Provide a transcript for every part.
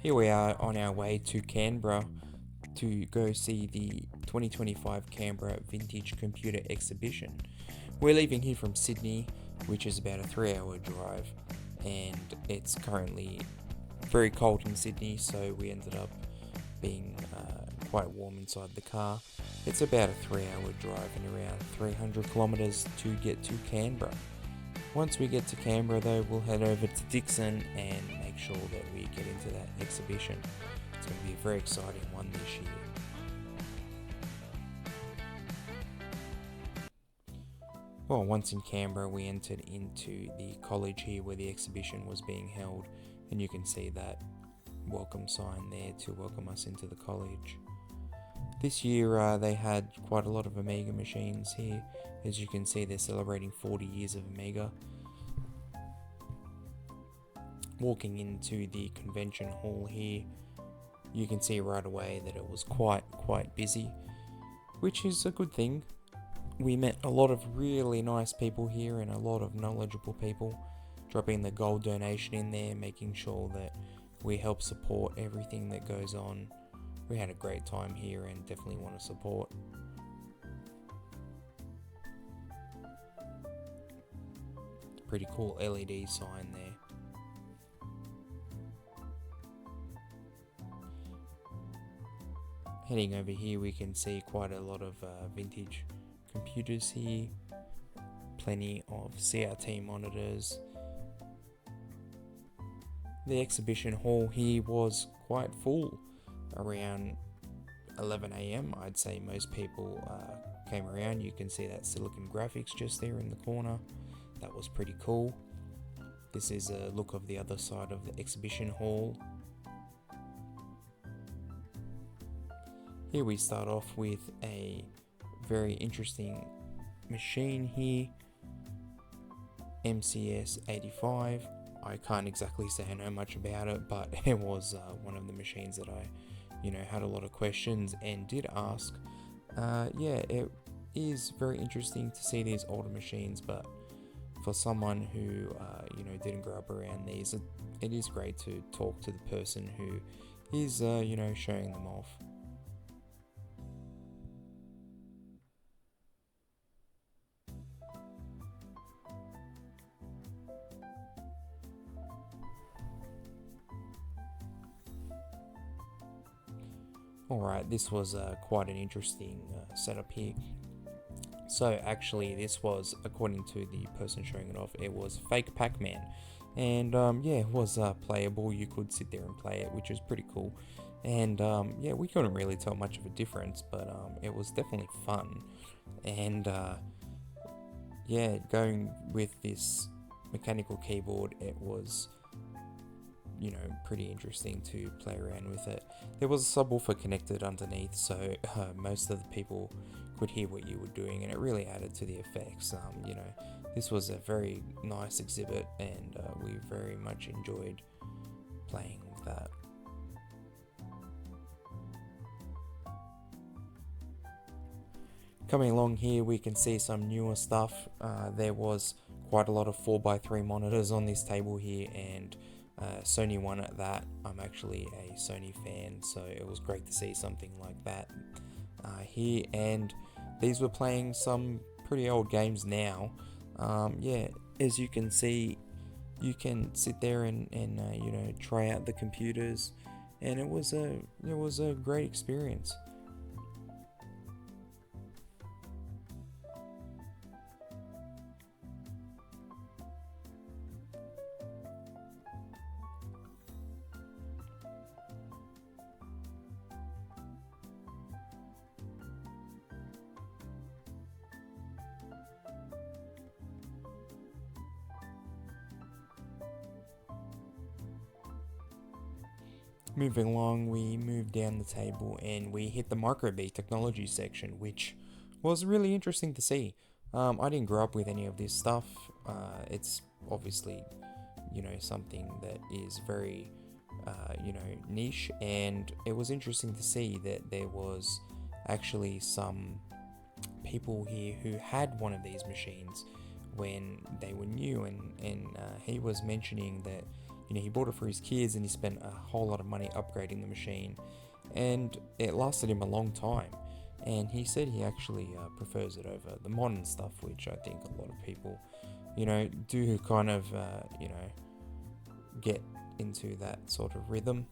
Here we are on our way to Canberra to go see the 2025 Canberra Vintage Computer Exhibition. We're leaving here from Sydney, which is about a 3 hour drive, and it's currently very cold in Sydney, so we ended up being quite warm inside the car. It's about a 3 hour drive and around 300 kilometres to get to Canberra. Once we get to Canberra though, we'll head over to Dixon and make sure that we get into that exhibition. It's going to be a very exciting one this year. Well, once in Canberra, we entered into the college here where the exhibition was being held, and you can see that welcome sign there to welcome us into the college. This year they had quite a lot of Amiga machines here. As you can see, they're celebrating 40 years of Amiga. Walking into the convention hall here, you can see right away that it was quite busy, which is a good thing. We met a lot of really nice people here and a lot of knowledgeable people, dropping the gold donation in there, making sure that we help support everything that goes on. We had a great time here and definitely want to support. Pretty cool LED sign there. Heading over here, we can see quite a lot of vintage computers here. Plenty of CRT monitors. The exhibition hall here was quite full. Around 11 a.m. I'd say most people came around. You can see that Silicon Graphics just there in the corner. That was pretty cool. This is a look of the other side of the exhibition hall. Here we start off with a very interesting machine here, MCS 85. I can't exactly say I know much about it, but it was one of the machines that I had a lot of questions and did ask. It is very interesting to see these older machines, but for someone who didn't grow up around these, it is great to talk to the person who is showing them off. Alright, this was quite an interesting setup here. So actually this was, according to the person showing it off, it was fake Pac-Man. And it was playable. You could sit there and play it, which was pretty cool. And we couldn't really tell much of a difference, but it was definitely fun. And going with this mechanical keyboard, it was pretty interesting to play around with it. There was a subwoofer connected underneath, so most of the people could hear what you were doing, and it really added to the effects. This was a very nice exhibit, and we very much enjoyed playing with that. Coming along here, we can see some newer stuff. There was quite a lot of 4x3 monitors on this table here, and Sony one at that. I'm actually a Sony fan, so it was great to see something like that here. And these were playing some pretty old games now. As you can see, you can sit there and try out the computers, and it was a great experience. Moving along, we moved down the table and we hit the micro:bit technology section, which was really interesting to see. I didn't grow up with any of this stuff. It's obviously, something that is very, niche, and it was interesting to see that there was actually some people here who had one of these machines when they were new, and he was mentioning that he bought it for his kids, and he spent a whole lot of money upgrading the machine, and it lasted him a long time. And he said he actually prefers it over the modern stuff, which I think a lot of people, do kind of, get into that sort of rhythm.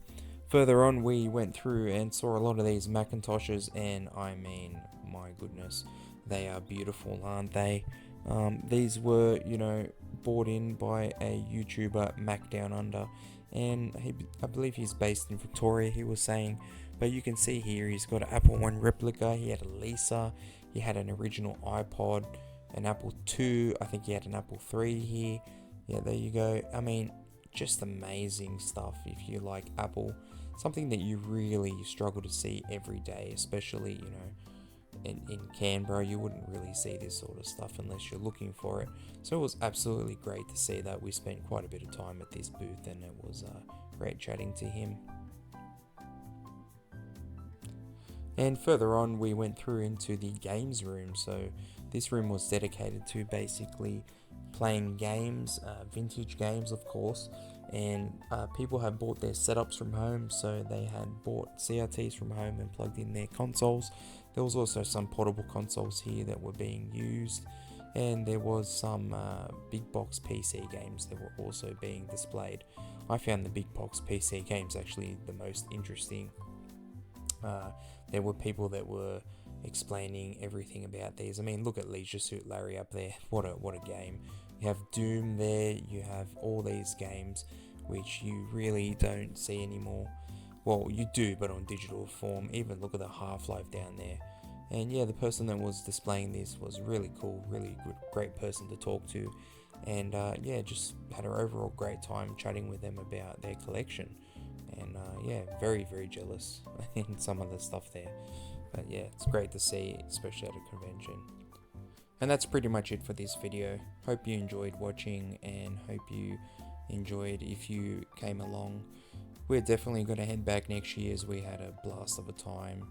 Further on, we went through and saw a lot of these Macintoshes, and I mean, my goodness, they are beautiful, aren't they? These were, bought in by a YouTuber, Mac Down Under, and I believe he's based in Victoria, he was saying. But you can see here, he's got an Apple One replica, he had a Lisa, he had an original iPod, an Apple II, I think he had an Apple III here. Yeah, there you go. I mean, just amazing stuff if you like Apple. Something that you really struggle to see every day, especially, in Canberra. You wouldn't really see this sort of stuff unless you're looking for it. So it was absolutely great to see that. We spent quite a bit of time at this booth, and it was great chatting to him. And further on, we went through into the games room. So this room was dedicated to basically playing games, vintage games, of course. And people had bought their setups from home, so they had bought CRTs from home and plugged in their consoles. There was also some portable consoles here that were being used, and there was some big box PC games that were also being displayed. I found the big box PC games actually the most interesting. There were people that were explaining everything about these. I mean, look at Leisure Suit Larry up there. What a game. You have Doom there, you have all these games which you really don't see anymore. Well, you do, but on digital form. Even look at the Half-Life down there. And yeah, the person that was displaying this was really cool, really good, great person to talk to. And just had an overall great time chatting with them about their collection. And very, very jealous in some of the stuff there. But yeah, it's great to see, especially at a convention. And that's pretty much it for this video. Hope you enjoyed watching, and hope you enjoyed if you came along. We're definitely going to head back next year, as we had a blast of a time.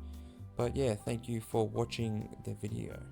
But yeah, thank you for watching the video.